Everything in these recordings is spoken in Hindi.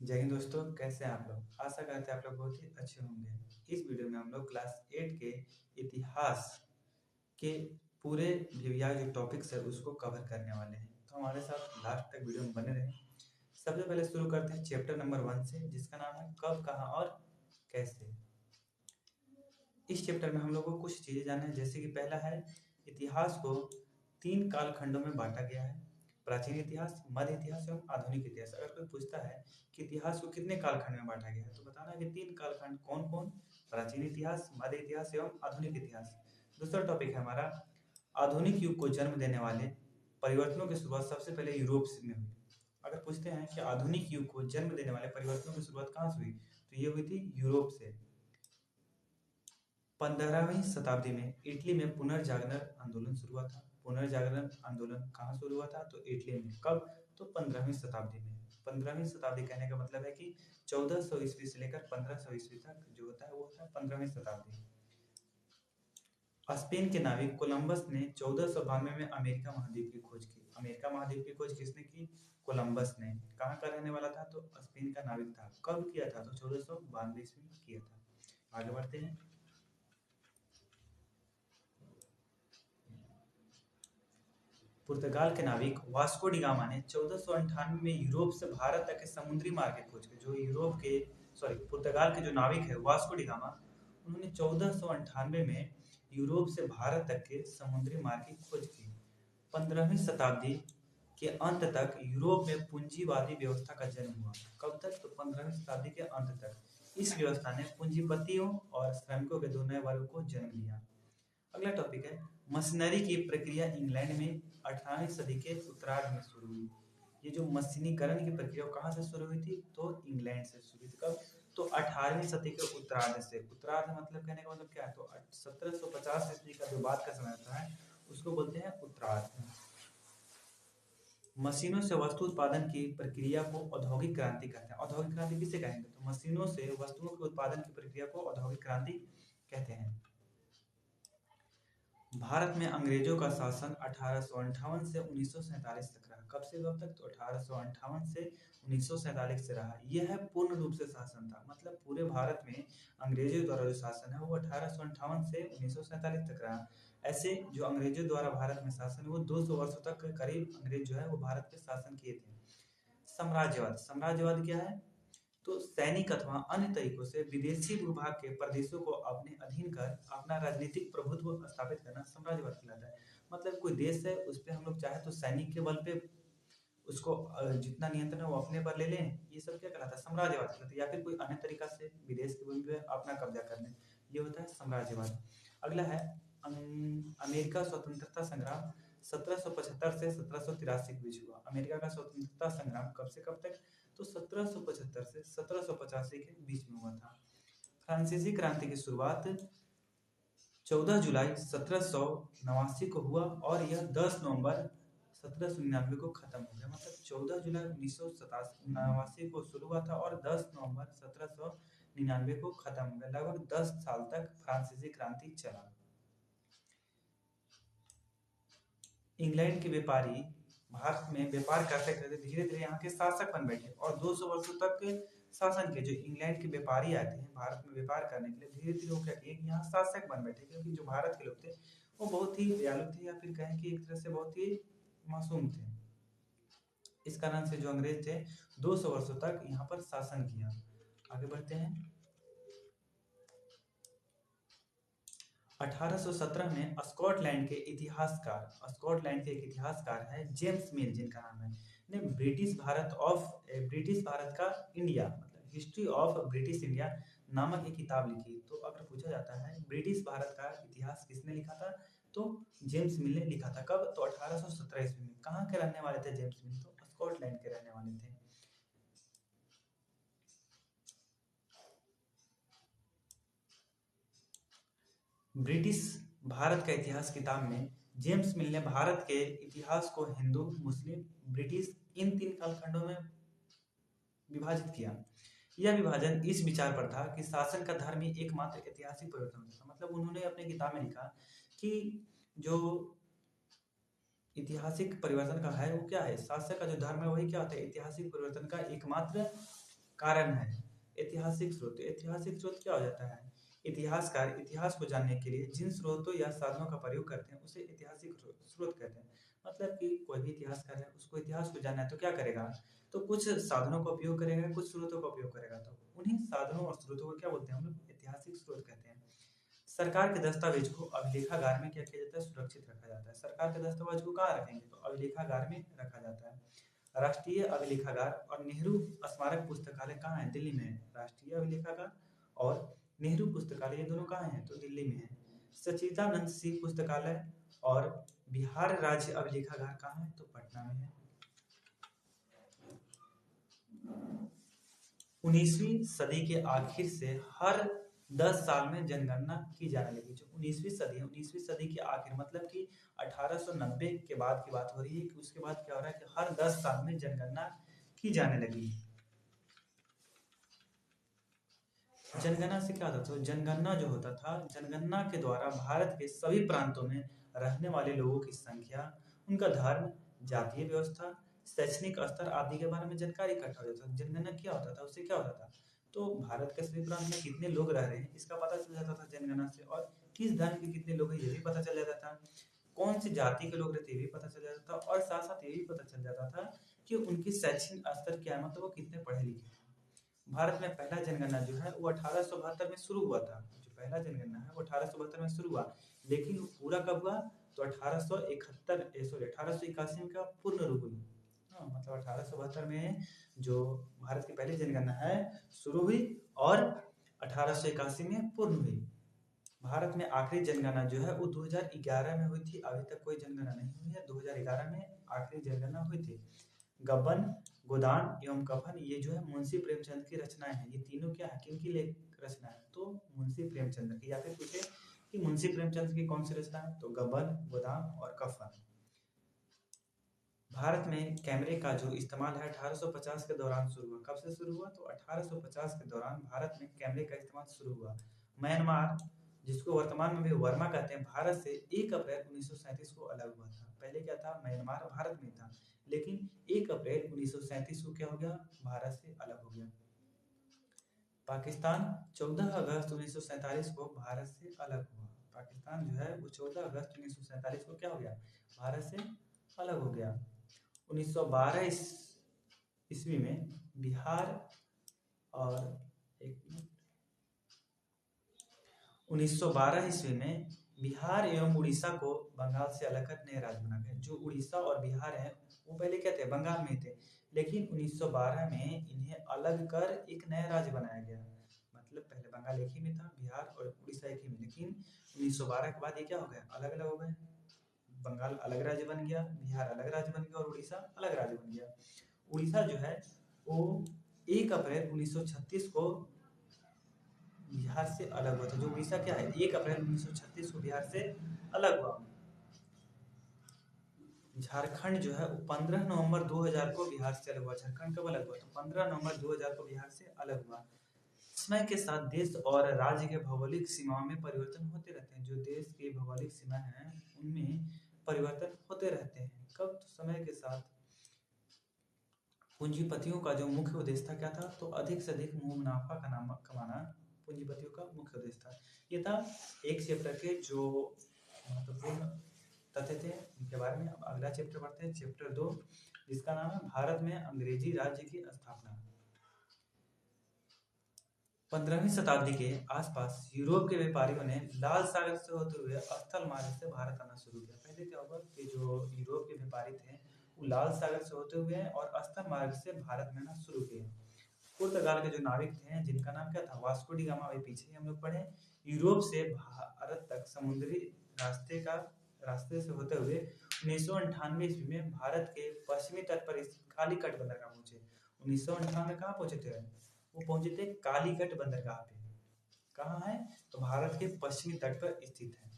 जय हिंद दोस्तों, कैसे हैं आप लोग। आशा करते हैं आप लोग बहुत ही अच्छे होंगे। इस वीडियो में हम लोग क्लास 8 के इतिहास के पूरे विभाग जो टॉपिक्स है उसको कवर करने वाले हैं, तो हमारे साथ लास्ट तक वीडियो में बने रहें। सबसे पहले शुरू करते हैं चैप्टर नंबर 1 से, जिसका नाम है कब, कहाँ और कैसे। इस चैप्टर में हम लोग को कुछ चीजें जानना है, जैसे कि पहला है इतिहास को 3 कालखंडों में बांटा गया है। प्राचीन इतिहास, मध्य इतिहास एवं आधुनिक इतिहास। अगर कोई पूछता है कि इतिहास को कितने कालखंड में बांटा गया है, तो बताना है कि 3 कालखंड कौन कौन। प्राचीन इतिहास, मध्य इतिहास एवं आधुनिक इतिहास। दूसरा टॉपिक है हमारा आधुनिक युग को जन्म देने वाले परिवर्तनों की शुरुआत सबसे पहले यूरोप से में हुई। अगर पूछते हैं कि आधुनिक युग को जन्म देने वाले परिवर्तनों की शुरुआत कहाँ से हुई, तो ये हुई थी यूरोप से। 15वीं शताब्दी में इटली में पुनर्जागरण आंदोलन शुरू हुआ था। पुनर्जागरण आंदोलन कहाँ शुरू हुआ था, तो इटली में। कब, तो 15वीं शताब्दी में। 15वीं शताब्दी कहने का मतलब है कि 1400 ईस्वी से लेकर 1500 ईस्वी तक जो होता है वो होता है 15वीं शताब्दी। स्पेन के नाविक कोलंबस ने 1492 में अमेरिका महाद्वीप की खोज की। अमेरिका महाद्वीप की खोज किसने की, कोलंबस ने। कहाँ का रहने वाला था, तो स्पेन का नाविक था। कब किया था, तो 1492 ईस्वी में किया था। आगे बढ़ते हैं। पुर्तगाल के नाविक वास्को डी गामा ने 1498 में यूरोप से भारत तक के समुद्री मार्ग की खोज की। जो यूरोप के पुर्तगाल के जो नाविक है वास्को डी गामा, उन्होंने 1498 में यूरोप से भारत तक के समुद्री मार्ग की खोज की। 15वीं शताब्दी के अंत तक यूरोप में पूंजीवादी व्यवस्था का जन्म हुआ। कब तक, तो 15वीं शताब्दी के अंत तक इस व्यवस्था ने पूंजीपतियों और श्रमिकों के दो नए वर्ग को जन्म दिया। अगला टॉपिक है मशीनरी की प्रक्रिया इंग्लैंड में 18वीं सदी के उत्तरार्ध में शुरू हुई। ये जो मशीनीकरण की प्रक्रिया कहाँ से शुरू हुई थी, तो इंग्लैंड से शुरू हुई थी। कब, तो 18वीं सदी के उत्तरार्ध से। उत्तरार्ध मतलब कहने का मतलब क्या है, तो 1750 ईस्वी का जो बाद का समय होता है उसको बोलते हैं उत्तरार्ध। मशीनों से वस्तु उत्पादन की प्रक्रिया को औद्योगिक क्रांति कहते हैं। औद्योगिक क्रांति किसे कहेंगे, तो मशीनों से वस्तुओं के उत्पादन की प्रक्रिया को औद्योगिक क्रांति कहते हैं। भारत में अंग्रेजों का शासन 1858 से 1947 तक रहा। कब से कब तक, तो 1858 से 1947 से रहा। यह पूर्ण रूप से शासन था, मतलब पूरे भारत में अंग्रेजों द्वारा जो शासन है वो 1858 से 1947 तक रहा। ऐसे जो अंग्रेजों द्वारा भारत में शासन है वो 200 वर्षों तक करीब अंग्रेज जो है वो भारत पे शासन किए थे। साम्राज्यवाद, साम्राज्यवाद क्या है, तो सैनिक अथवा अन्य तरीकों से विदेशी भूभाग के प्रदेशों को अपने अधीन कर अपना राजनीतिक प्रभुत्व स्थापित करना साम्राज्यवाद कहलाता है। मतलब कोई देश है उस पर हम लोग चाहे तो सैनिक के बल पे उसको जितना नियंत्रण है वो अपने पर ले लें, ये सब क्या कहलाता है, साम्राज्यवाद कहलाता है। या फिर कोई अन्य तरीका से विदेश के बल पे अपना कब्जा कर लें, ये होता है साम्राज्यवाद। अगला है अमेरिका स्वतंत्रता संग्राम 1775 से 1783 के बीच हुआ। अमेरिका का स्वतंत्रता संग्राम कब से कब तक, तो 1775 से 1785 के बीच में हुआ था। फ्रांसीसी क्रांति की शुरुआत 14 जुलाई 1789 को हुआ और यह 10 नवंबर 1799 को खत्म हो गया। मतलब 14 जुलाई 1989 को शुरू हुआ था और 10 नवंबर 1799 को खत्म हो गया। लगभग 10 साल तक फ्रांसीसी क्रांति चला। इंग्लैंड के व्यापारी भारत में व्यापार करते करते धीरे धीरे यहाँ के शासक बन बैठे और 200 वर्षों तक शासन के जो इंग्लैंड के व्यापारी आते हैं भारत में व्यापार करने के लिए, धीरे धीरे वो क्या किए, यहाँ शासक बन बैठे। क्योंकि जो भारत के लोग थे वो बहुत ही दयालु थे, या फिर कहें कि एक तरह से बहुत ही मासूम थे। इस कारण से जो अंग्रेज थे 200 वर्षों तक यहाँ पर शासन किया। आगे बढ़ते हैं। 1817 में स्कॉटलैंड के एक इतिहासकार है जेम्स मिल, जिनका नाम है, ने ब्रिटिश भारत का इंडिया मतलब हिस्ट्री ऑफ ब्रिटिश इंडिया नामक एक किताब लिखी। तो अगर पूछा जाता है ब्रिटिश भारत का इतिहास किसने लिखा था, तो जेम्स मिल ने लिखा था। कब, तो 1817 ईस्वी में। कहाँ के रहने वाले थे जेम्स मिल, तो स्कॉटलैंड के रहने वाले थे। ब्रिटिश भारत का इतिहास किताब में जेम्स मिल ने भारत के इतिहास को हिंदू, मुस्लिम, ब्रिटिश इन 3 कालखंडों में विभाजित किया। यह विभाजन इस विचार पर था कि शासन का धर्म ही एकमात्र ऐतिहासिक परिवर्तन होता था। मतलब उन्होंने अपने किताब में लिखा कि जो ऐतिहासिक परिवर्तन का है वो क्या है, शासक का जो धर्म है वही क्या होता है, ऐतिहासिक परिवर्तन का एकमात्र कारण है। ऐतिहासिक स्रोत, ऐतिहासिक स्रोत क्या हो जाता है? इतिहासकार इतिहास को जानने के लिए जिन स्रोतों या साधनों का प्रयोग करते हैं उसे ऐतिहासिक स्रोत कहते हैं। मतलब कि कोई भी इतिहासकार है, उसको इतिहास को जानना है तो क्या करेगा? तो कुछ साधनों का उपयोग करेगा, कुछ स्रोतों का उपयोग करेगा। तो उन्हीं साधनों और स्रोतों को क्या बोलते हैं हम लोग? ऐतिहासिक स्रोत कहते हैं। सरकार के दस्तावेज को अभिलेखागार में क्या किया जाता है? सुरक्षित रखा जाता है। सरकार के दस्तावेज को कहाँ रखेंगे? तो अभिलेखागार में रखा जाता है। राष्ट्रीय अभिलेखागार और नेहरू स्मारक पुस्तकालय कहाँ है? दिल्ली में है। राष्ट्रीय अभिलेखागार और नेहरू पुस्तकालय ये दोनों कहाँ हैं? तो दिल्ली में है। सच्चिदानंद सिंह पुस्तकालय और बिहार राज्य अभिलेखागार कहाँ है? तो पटना में है। 19वीं सदी के आखिर से हर 10 साल में जनगणना की जाने लगी। जो 19वीं सदी है, 19वीं सदी के आखिर मतलब कि 1890 के बाद की बात हो रही है कि उसके बाद क्या हो रहा है कि हर 10 साल में जनगणना की जाने लगी। जनगणना से क्या होता था? जनगणना जो होता था, जनगणना के द्वारा भारत के सभी प्रांतों में रहने वाले लोगों की संख्या, उनका धर्म, जातीय व्यवस्था, शैक्षणिक स्तर आदि के बारे में जानकारी इकट्ठा हो जाता था। जनगणना क्या होता था? उससे क्या होता था? तो भारत के सभी प्रांत में कितने लोग रह रहे हैं इसका पता चल जाता था जनगणना से, और किस धर्म के कितने लोग हैं ये भी पता चल जाता था, कौन सी जाति के लोग रहते ये भी पता चल जाता था, और साथ साथ ये भी पता चल जाता था कि उनकी शैक्षणिक स्तर क्या है, मतलब वो कितने पढ़े लिखे हैं। भारत में पहला जनगणना जो है वो 1872 में शुरू हुआ था। जो पहला जनगणना है वो 1872 में शुरू हुआ, लेकिन वो पूरा कब हुआ? तो 1881 में का पूर्ण रूप हुई। हाँ, मतलब 1872 में जो भारत की पहली जनगणना है शुरू हुई और 1881 में पूर्ण हुई। भारत में आखिरी जनगणना जो है वो 2011 में हुई थी। अभी तक कोई जनगणना नहीं हुई है। 2011 में आखिरी जनगणना हुई थी। गबन, गोदान एवं कफन ये जो है मुंशी प्रेमचंद की रचनाएं हैं। ये तीनों क्या है? किनकी रचना है? तो मुंशी प्रेमचंद की। या फिर पूछे कि मुंशी प्रेमचंद की कौन सी रचना है? तो गबन, गोदान और कफन। भारत में कैमरे का जो इस्तेमाल है 1850 के दौरान शुरू हुआ। कब से शुरू हुआ? तो 1850 के दौरान भारत में कैमरे का इस्तेमाल शुरू हुआ। म्यांमार, जिसको वर्तमान में भी वर्मा कहते हैं, भारत से 1 अप्रैल 1937 को अलग हुआ था। पहले क्या था? म्यांमार भारत में था, लेकिन 1 अप्रैल 1937 को क्या हो गया? भारत से अलग हो गया। पाकिस्तान 14 अगस्त 1947 को भारत से अलग हुआ। पाकिस्तान जो है वो 14 अगस्त 1947 को क्या हो गया? भारत से अलग हो गया। 1912 ईस्वी में बिहार और 1912 ईस्वी में बिहार एवं उड़ीसा को बंगाल से अलग कर नए राज्य बना गए। जो उड़ीसा और बिहार है वो पहले क्या थे? बंगाल में थे, लेकिन 1912 में इन्हें अलग कर एक नया राज्य बनाया गया। मतलब पहले बंगाल एक ही में था, बिहार और उड़ीसा एक ही में, लेकिन 1912 के बाद ये क्या हो गया? अलग अलग हो गए। बंगाल अलग राज्य बन गया, बिहार अलग राज्य बन गया और उड़ीसा अलग राज्य बन गया। उड़ीसा जो है वो 1 अप्रैल 1936 को बिहार से अलग हुआ था। जो उड़ीसा क्या है? 1 अप्रैल 1936 को बिहार से अलग हुआ। झारखंड जो है वो 15 नवंबर 2000 को बिहार से अलग हुआ। झारखंड कब अलग हुआ? तो 15 नवंबर 2000 को बिहार से अलग हुआ। समय के साथ देश और राज्य के भौगोलिक सीमाओं में परिवर्तन होते रहते हैं। जो देश की भौगोलिक सीमा है उनमें परिवर्तन होते रहते हैं। कब? तो समय के साथ। पूंजीपतियों का जो मुख्य उद्देश्य था क्या था? तो अधिक से अधिक मुनाफा कमाना पूंजीपतियों का मुख्य उद्देश्य था। ये था एक चैप्टर के जो महत्वपूर्ण तथ्य थे इनके बारे में। अब अगला चैप्टर पढ़ते हैं, चैप्टर 2, जिसका नाम है भारत में अंग्रेजी राज्य की स्थापना। 15वीं शताब्दी के आसपास यूरोप के व्यापारियों ने लाल सागर से होते हुए स्थल मार्ग से भारत आना शुरू किया। पहले क्या हुआ कि जो यूरोप के व्यापारी थे वो लाल सागर से होते हुए और स्थल मार्ग से भारत में आना शुरू किए। पुर्तगाल के जो नाविक थे जिनका नाम क्या था? वास्को डी गामा, अभी पीछे हम लोग पढ़े। यूरोप से भारत तक समुद्री रास्ते से होते हुए 1998 ईस्वी में भारत के पश्चिमी तट पर स्थित कालीकट बंदरगाह पहुंचे। 1998 कहाँ पहुंचे थे? वो पहुंचे थे कालीकट बंदरगाह पे। कहाँ है? तो भारत के पश्चिमी तट पर स्थित है।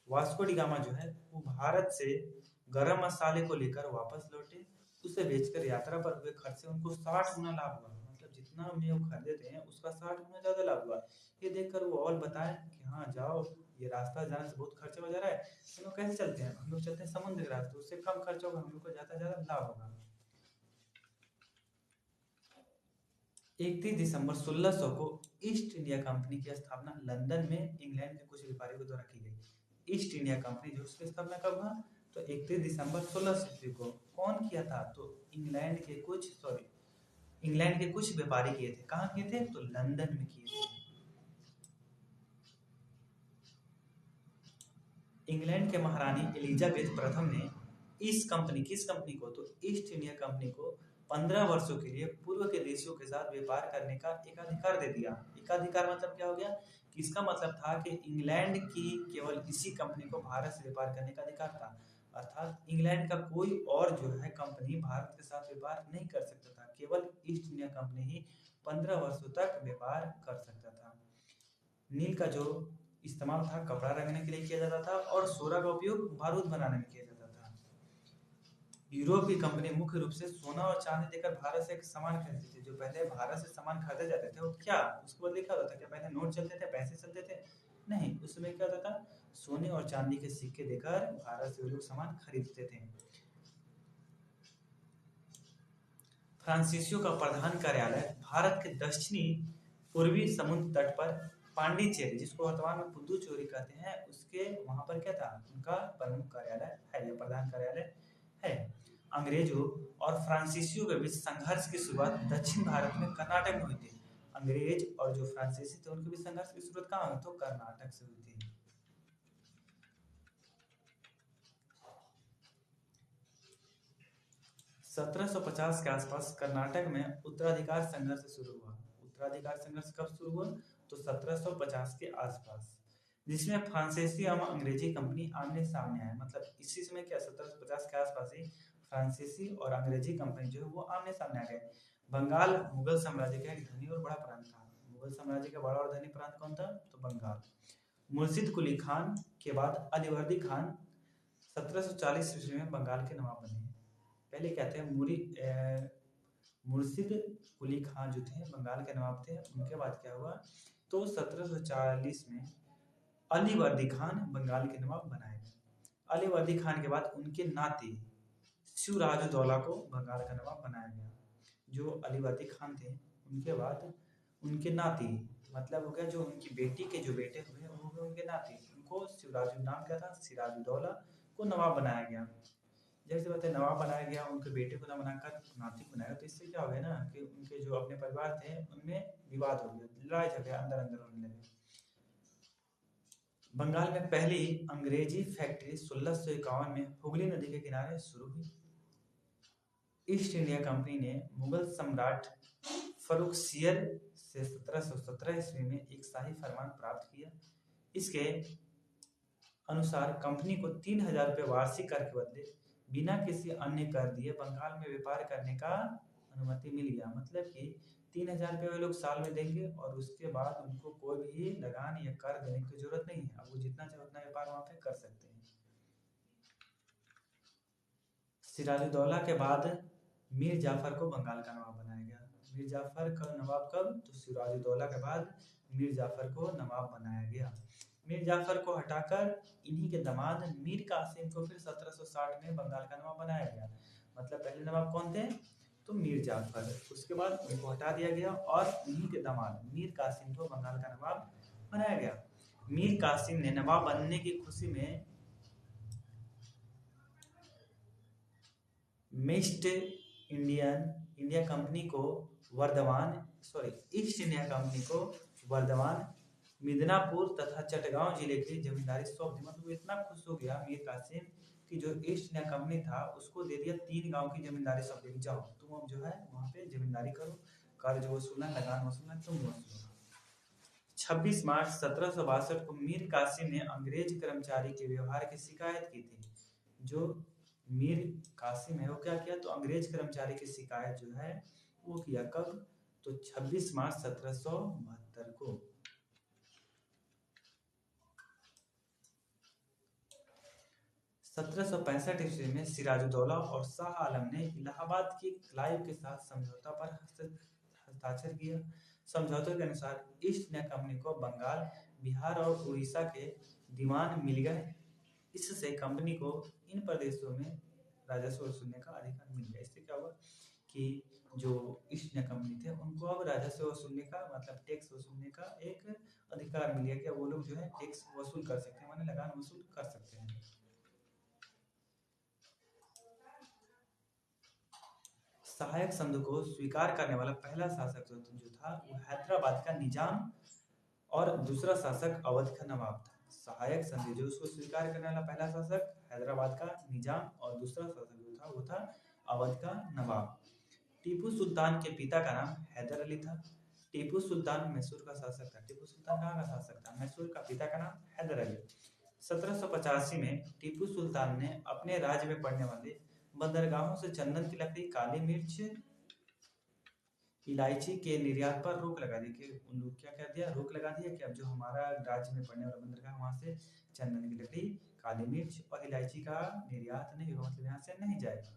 वास्को डी गामा जो है वो भारत से गरम मसाले को लेकर वापस लौटे। उसे बेचकर यात्रा पर हुए खर्च से उनको 60 गुना लाभ हुआ। मतलब जितना उन्हें वो खरीदे थे उसका 60 गुना ज्यादा लाभ हुआ। ये देखकर वो और बताए कि हाँ जाओ, ये रास्ता जाने से बहुत खर्चा हो जा रहा है, हम लोग कैसे चलते हैं? हम लोग चलते हैं समुद्र के रास्ते, उससे कम खर्चा होगा, हम लोग को ज्यादा लाभ होगा। 31 दिसंबर 1600 को ईस्ट इंडिया कंपनी की स्थापना लंदन में इंग्लैंड के कुछ व्यापारियों द्वारा की गई। ईस्ट इंडिया कंपनी जो उसकी स्थापना कब हुआ? तो 31 दिसंबर 1600 ईस्वी को। कौन किया था? तो इंग्लैंड के कुछ व्यापारी किए थे। कहाँ किए थे? तो लंदन में किए थे। इंग्लैंड के महारानी एलिजाबेथ प्रथम ने किस कंपनी को? तो ईस्ट इंडिया कंपनी को 15 वर्षों के लिए पूर्व के देशों के साथ व्यापार करने का एकाधिकार दे दिया। एकाधिकार मतलब क्या हो गया? कि इसका मतलब था कि इंग्लैंड की केवल इसी कंपनी को भारत से व्यापार करने का अधिकार था। अर्थात इंग्लैंड का कोई और जो है कंपनी भारत के साथ व्यापार नहीं कर सकता था। केवल ईस्ट इंडिया कंपनी ही 15 वर्षों तक व्यापार कर सकता था। नील का जो इस्तेमाल था कपड़ा रंगने के लिए किया जाता था और सोरा का उपयोग बारूद बनाने में किया जाता था। यूरोप की कंपनी मुख्य रूप से सोना और चांदी देकर भारत से सामान खरीदती थी। जो पहले भारत से सामान खरीदे जाते थे वो क्या उसके बदले क्या होता था? क्या पहले नोट चलते थे, पैसे चलते थे? नहीं, उसमें क्या होता था? सोने और चांदी के सिक्के देकर भारत से वो लोग सामान खरीदते थे। फ्रांसीसियो का प्रधान कार्यालय भारत के दक्षिणी पूर्वी समुद्र तट पर पांडिचेरी, जिसको वर्तमान में पुदुचेरी कहते हैं, उसके वहां पर क्या था? उनका प्रमुख कार्यालय है या प्रधान कार्यालय है। अंग्रेजों और फ्रांसीसियों के बीच संघर्ष की शुरुआत दक्षिण भारत में कर्नाटक में हुई थी। अंग्रेज और जो फ्रांसीसी थे उनके बीच संघर्ष की शुरुआत कहाँ हुई? तो कर्नाटक से हुई थी। 1750 के आसपास कर्नाटक में उत्तराधिकार संघर्ष शुरू हुआ। उत्तराधिकार संघर्ष कब शुरू हुआ? तो 1750 के आसपास, जिसमें फ्रांसीसी एवं अंग्रेजी कंपनी आमने सामने आए। मतलब इसी समय क्या 1750 के आसपास ही फ्रांसीसी और अंग्रेजी कंपनी जो है वो आमने सामने आ गए। बंगाल मुगल साम्राज्य का एक धनी और बड़ा प्रांत था। मुगल साम्राज्य का बड़ा और धनी प्रांत कौन था? तो बंगाल। मुर्शिद कुली खान के बाद अलीवर्दी खान 1740 ईस्वी में बंगाल के नवाब बने। पहले क्या थे? मुर्शिद कुली खान जो थे बंगाल के नवाब थे। उनके बाद क्या हुआ? तो 1740 में अलीवर्दी खान बंगाल के नवाब बनाए गए। अलीवर्दी खान के बाद उनके नाती शिवराजउदौला को बंगाल का नवाब बनाया गया। जो अलीवर्दी खान थे उनके बाद उनके नाती, मतलब हो गया जो उनकी बेटी के जो बेटे हुए वो हुए उनके नाती, उनको नाम क्या था? सिराजुद्दौला को नवाब बनाया गया। जैसे बात है नवाब बनाया गया, उनके बेटे को ना बनाकर नाती को बनाया, तो इससे क्या हो गया ना कि उनके जो अपने परिवार थे उनमें विवाद हो गया, लड़ाई झगड़े अंदर अंदर होने लगे। बंगाल में पहली अंग्रेजी फैक्ट्री 1651 में हुगली नदी के किनारे शुरू हुई। ईस्ट इंडिया कंपनी ने मुगल सम्राट फर्रुखसियर से 1717 ईस्वी में एक शाही फरमान प्राप्त किया। इसके अनुसार कंपनी को 3000 रुपये वार्षिक कर के बदले बिना किसी अन्य कर दिए बंगाल में व्यापार करने का अनुमति मिल गया। मतलब कि 3000 रुपये वे लोग साल में देंगे और उसके बाद उनको कोई भी लगान या कर देने की जरूरत नहीं है। अब वो जितना चाहे उतना व्यापार वहां पे कर सकते हैं। सिराजुद्दौला के बाद मीर जाफर को बंगाल का नवाब बनाया गया। मीर जाफर का नवाब कब? तो सिराजुद्दौला के बाद मीर जाफर को नवाब बनाया गया। मीर जाफर को हटाकर इन्हीं के दामाद मीर कासिम को फिर 1760 में बंगाल का नवाब बनाया गया। मतलब पहले नवाब कौन थे? तो मीर जाफर। उसके बाद उनको हटा दिया गया और इन्हीं के दामाद मीर कासिम को बंगाल का नवाब बनाया गया। मीर कासिम ने नवाब बनने की खुशी में ईस्ट इंडिया कंपनी को वर्धमान, मिदनापुर तथा चटगांव जिले की जमींदारी सौंप दी। मतलब इतना खुश हो गया मीर कासिम कि जो ईस्ट इंडिया कंपनी था उसको दे दिया 3 गांव की जमींदारी सौंप दी। जाओ तुम अब जो है वहां पे जमींदारी करो, कर्ज वसूलना, लगान वसूलना तुम वसूलो। 26 मार्च 1762 को मीर कासिम ने अंग्रेज कर्मचारी के व्यवहार की शिकायत की थी। जो मीर कासिम है वो क्या किया? तो अंग्रेज कर्मचारी की शिकायत जो है वो किया। कब? तो 26 मार्च 1772 को। 1765 ईस्वी में सिराजुद्दौला और शाह आलम ने इलाहाबाद की क्लाइव के साथ समझौता पर हस्ताक्षर किया। समझौते के अनुसार ईस्ट इंडिया कंपनी को बंगाल, बिहार और उड़ीसा के दीवान मिल गए। इससे कंपनी को इन प्रदेशों में राजस्व वसूलने का अधिकार मिल गया। इससे क्या हुआ कि जो ईस्ट इंडिया कंपनी थे उनको अब राजस्व वसूलने का मतलब टैक्स वसूलने का एक अधिकार मिल गया कि अब वो लोग जो है टैक्स वसूल कर सकते हैं, माने लगान वसूल कर सकते हैं। सहायक संधि को स्वीकार करने वाला पहला शासक जो था वो हैदराबाद का निजाम और दूसरा शासक अवध का नवाब था। सहायक संधि जो उसको स्वीकार करने वाला पहला शासक हैदराबाद का निजाम और दूसरा शासक जो था वो था अवध का नवाब। टीपू सुल्तान के पिता का नाम हैदर अली था। टीपू सुल्तान मैसूर का शासक था। टीपू सुल्तान कहाँ का शासक था? मैसूर का। पिता का नाम हैदर अली। 1785 में टीपू सुल्तान ने अपने राज्य में पड़ने वाले बंदरगाहों से चंदन की लकड़ी, काली मिर्च, इलायची के निर्यात पर रोक लगा दी। कि उन लोग क्या कर दिया? रोक लगा दिया कि अब जो हमारा राज्य में पड़ने वाला बंदरगाह वहां से चंदन की लकड़ी, काली मिर्च और इलायची का निर्यात नहीं होगा, मतलब यहाँ से नहीं जाएगा।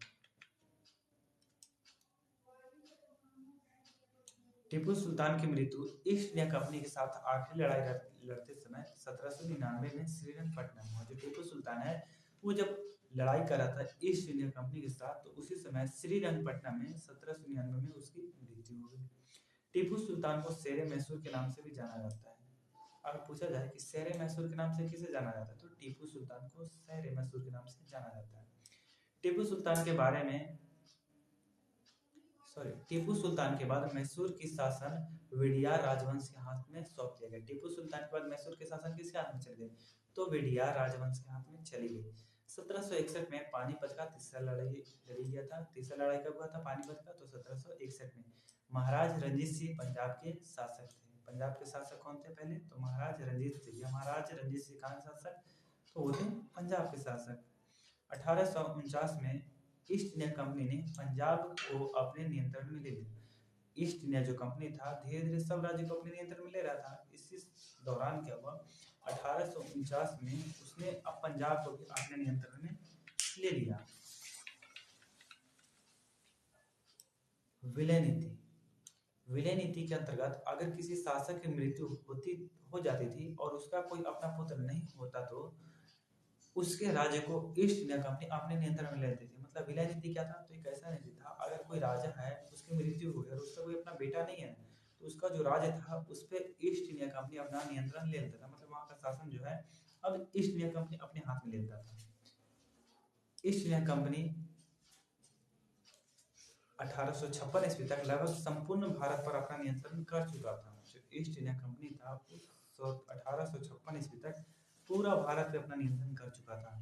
टीपू सुल्तान की मृत्यु ईस्ट इंडिया कंपनी के साथ आखिरी लड़ाई लड़ते समय 1799 में श्रीरंगपट्टनम में। जो टीपू सुल्तान है वो जब लड़ाई कर रहा था ईस्ट इंडिया कंपनी के साथ, तो उसी समय श्रीरंगपट्टनम में 1799 में उसकी मृत्यु हो गई। टीपू सुल्तान को शेरे मैसूर के नाम से भी जाना जाता है। अगर पूछा जाए कि शेरे मैसूर के नाम से किसे जाना जाता है, तो टीपू सुल्तान को शेरे मैसूर के नाम से जाना जाता है। टीपू सुल्तान के बारे में टीपू सुल्तान के बाद मैसूर की शासन विडियार राजवंश के हाथ में सौंप दिया गया। टीपू सुल्तान के बाद मैसूर के शासन किसके हाथ में चले गए? तो विडियार राजवंश के हाथ में चली गई। 1761 में पानीपत का तीसरा लड़ाई लड़ी गया था। तीसरा लड़ाई कब हुआ था पानीपत का? तो 1761 में। महाराज रंजीत सिंह पंजाब के शासक थे। पंजाब के शासक कौन थे पहले? तो महाराज रंजीत सिंह। महाराज रंजीत सिंह कहाँ के शासक? तो वो थे पंजाब के शासक। 1849 में ईस्ट इंडिया कंपनी ने पंजाब को अपने नियंत्रण में ले लिया। ईस्ट इंडिया जो कंपनी था धीरे धीरे सब राज्यों को अपने नियंत्रण में ले रहा था। इसी दौरान क्या हुआ? 1849 में उसने अब पंजाब को भी अपने नियंत्रण में ले लिया। विलय नीति। विलय नीति के अंतर्गत अगर किसी शासक की मृत्यु हो जाती थी और उसका कोई अपना पुत्र नहीं होता, तो उसके राज्य को ईस्ट इंडिया कंपनी अपने नियंत्रण में ले लेती थी। मतलब विलय नीति क्या था? तो एक ऐसा नीति था, अगर कोई राजा है उसकी मृत्यु हो गई और उसका कोई अपना बेटा नहीं है, तो उसका जो राज्य था उस पर ईस्ट इंडिया कंपनी अपना नियंत्रण ले लेता था। मतलब वहां का शासन जो है अब ईस्ट इंडिया कंपनी अपने हाथ में ले लेता था। ईस्ट इंडिया कंपनी 1856 ईस्वी तक लगभग संपूर्ण भारत पर अपना नियंत्रण कर चुका था। जो ईस्ट इंडिया कंपनी था 1856 ईस्वी तक पूरा भारत पे अपना नियंत्रण कर चुका था।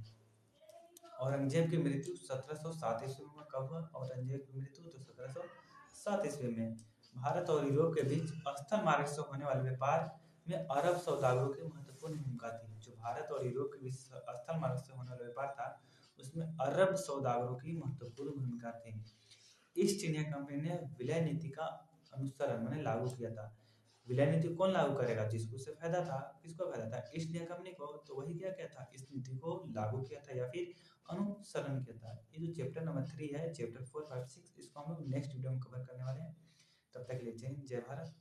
औरंगजेब की मृत्यु 1707 ईस्वी में कब हुआ? औरंगजेब की मृत्यु तो 1707 ईस्वी में। भारत और यूरोप के बीच स्थल मार्ग से होने वाले व्यापार में अरब सौदागरों की महत्वपूर्ण भूमिका थी। जो भारत और यूरोप के बीच स्थल मार्ग से होने वाला व्यापार था उसमें अरब सौदागरों की महत्वपूर्ण भूमिका थी। ईस्ट इंडिया कंपनी ने विलय नीति का अनुसरण मैंने लागू किया था। विलय नीति कौन लागू करेगा? जिसको उससे फायदा था। किसको फायदा था? ईस्ट इंडिया कंपनी को। तो वही क्या था? इस नीति को लागू किया था या फिर अनुसरण किया था। ये जो चैप्टर नंबर 3 है, चैप्टर 4, 5, 6, इसको हम लोग नेक्स्ट वीडियो में कवर करने वाले हैं। तब तक के लिए जय हिंद, जय भारत।